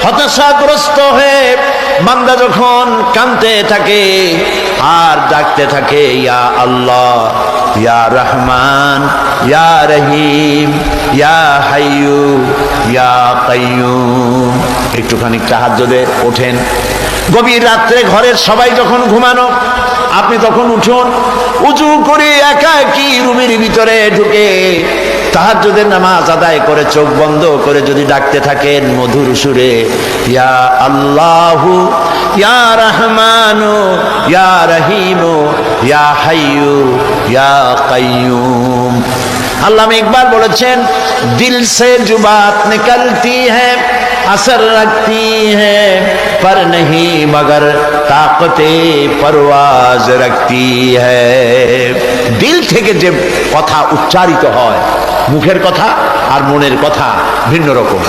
হতাশাগ্রস্ত হয়ে বান্দা যখন কাঁদতে থাকে আর ডাকতে থাকে, ইয়া আল্লাহ, ইয়া রহমান, ইয়া রহিম, ইয়া হাইয়ু, ইয়া কাইয়ুম। একটুখানি তাহাজ্জুদে ওঠেন, গভীর রাত্রে ঘরের সবাই যখন ঘুমানো, আপনি তখন উঠুন, উজু করে একা একই রুমের ভিতরে ঢুকে তাহাজ্জুদের নামাজ আদায় করে চোখ বন্ধ করে যদি ডাকতে থাকেন মধুর সুরে, ইয়া আল্লাহু, ইয়া রহমানু, ইয়া রহিমু, ইয়া হাইয়ু, ইয়া কাইয়ুম। আল্লামা ইকবাল বলেছেন, দিল সে जो बात निकलती है असर रखती है पर नहीं मगर ताकते परवाज रखती है। দিল থেকে যে কথা উচ্চারিত হয়, মুখের কথা আর মনের কথা ভিন্ন রকম।